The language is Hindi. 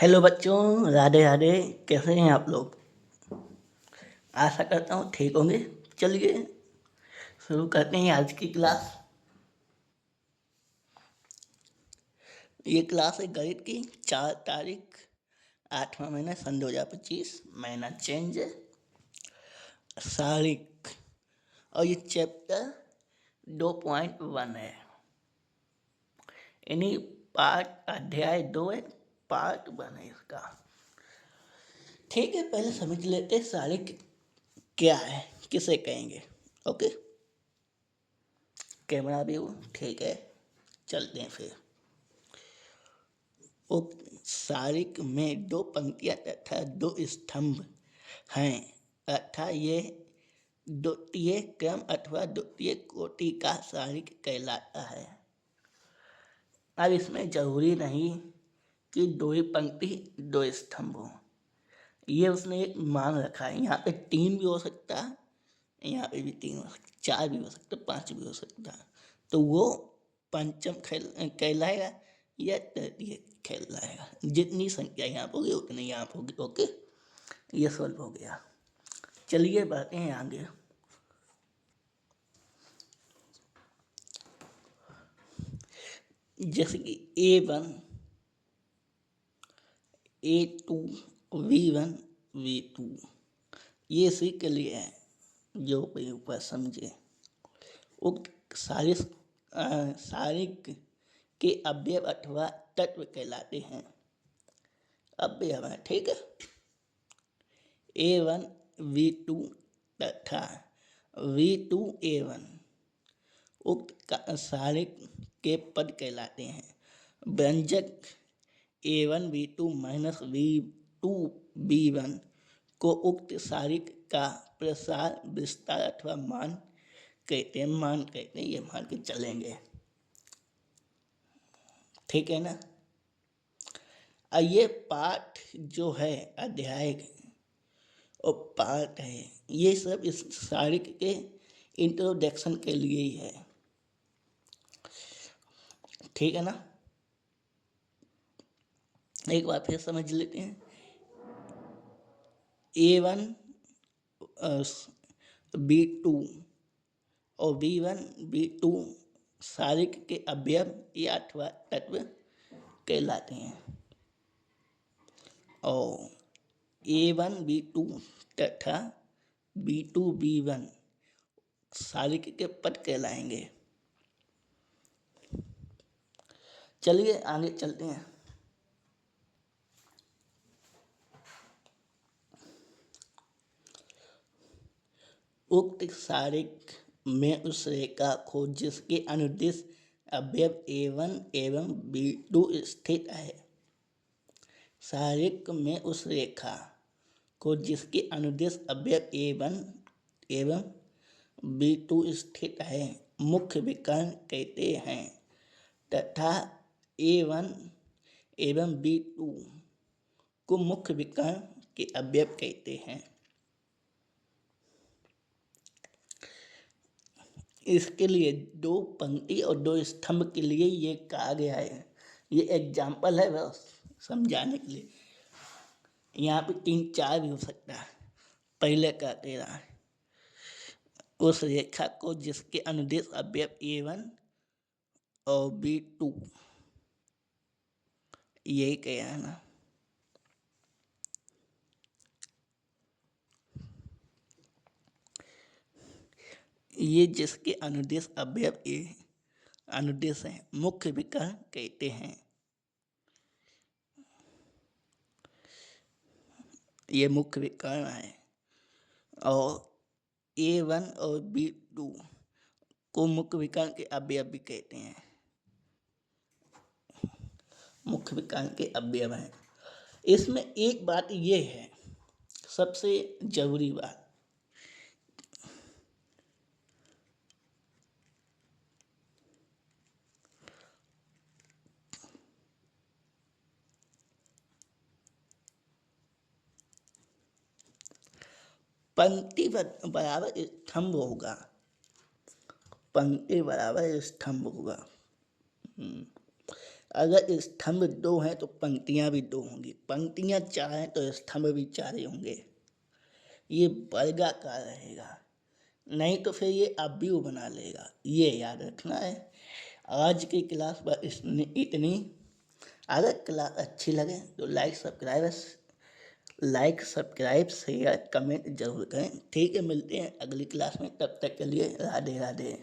हेलो बच्चों, राधे राधे। कैसे हैं आप लोग? आशा करता हूँ ठीक होंगे। चलिए शुरू करते हैं आज की क्लास। ये क्लास है गणित की। 4 तारीख 8वां महीना सन 2025, महीना चेंज है, सारिक। और ये चैप्टर 2.1 है, यानी पार्ट अध्याय 2 है, पार्ट 1 है इसका। ठीक है, पहले समझ लेते हैं सारिक क्या है, किसे कहेंगे। ओके, कैमरा व्यू ठीक है। चलते हैं फिर। उक्त सारिक में 2 पंक्तियां तथा 2 स्तंभ हैं, अतः ये द्वितीय क्रम अथवा द्वितीय कोटि का सारिक कहलाता है। अब इसमें जरूरी नहीं कि 2 ही पंक्ति 2 स्तंभ हो, ये उसने एक मान रखा है। यहाँ पे 3 भी हो सकता है, यहाँ पे भी 3 हो सकता, 4 भी हो सकता, 5 भी हो सकता, तो वो पंचम कहलाएगा या तृतीय कहलाएगा। जितनी संख्या यहाँ पर होगी उतनी यहाँ पर होगी। ओके, ये सॉल्व हो गया। चलिए बढ़ते हैं आगे। जैसे कि A1 A2 V1 V2, ये इसी के लिए है जो ऊपर समझे। उक्त सारिक के अवयव अथवा तत्व कहलाते हैं। अवयव है, ठीक है। A1 V2 तथा V2 A1 उक्त सारिक के पद कहलाते हैं। व्यंजक A1 V2 minus V2 B1 को उक्त सारिक का प्रसार, विस्तार अथवा मान कहते हैं। मान कहते हैं, ये मान के चलेंगे, ठीक है ना। ये पाठ जो है अध्याय और पाठ है, ये सब इस सारिक के इंट्रोडक्शन के लिए ही है, ठीक है ना। एक बार फिर समझ लेते हैं। A1 B2 और B1 B2 सारिक के अवयव या अथवा तत्व कहलाते हैं। और A1 B2 तथा B2 B1 सारिक के पद कहलाएंगे। चलिए आगे चलते हैं। उक्त सारिक में उस रेखा खोज जिसके अनुदिश अवयव A1 एवं B2 स्थित है। सारिक में उस रेखा को जिसके अनुदिश अवयव A1 एवं B2 स्थित है मुख्य विकर्ण कहते हैं, तथा A1 एवं B2 को मुख्य विकर्ण के अवयव कहते हैं। इसके लिए 2 पंक्ति और 2 स्तंभ के लिए ये कहा गया है। ये एग्जाम्पल है बस समझाने के लिए। यहाँ पे 3-4 भी हो सकता है। पहले का दे रहा है उस रेखा को जिसके अनुदिश अवयव A1 और B2, यही कह है ना। ये जिसके अनुदिश अवयव A अनुदिश है मुख्य विकर्ण कहते हैं। ये मुख्य विकर्ण है। और A1 और B2 को मुख्य विकर्ण के अवयव भी कहते हैं। मुख्य विकर्ण के अवयव हैं। इसमें एक बात ये है, सबसे जरूरी बात, पंक्ति बराबर स्तंभ होगा। पंक्ति बराबर स्तंभ होगा। अगर स्तंभ 2 हैं तो पंक्तियाँ भी 2 होंगी, पंक्तियाँ 4 हैं तो स्तंभ भी 4 ही होंगे। ये वर्गाकार रहेगा, नहीं तो फिर ये अव्यू बना लेगा, ये याद रखना है। आज की क्लास बस इतनी। अगर क्लास अच्छी लगे तो लाइक सब्सक्राइब शेयर कमेंट जरूर करें। ठीक है, मिलते हैं अगली क्लास में, तब तक के लिए राधे राधे।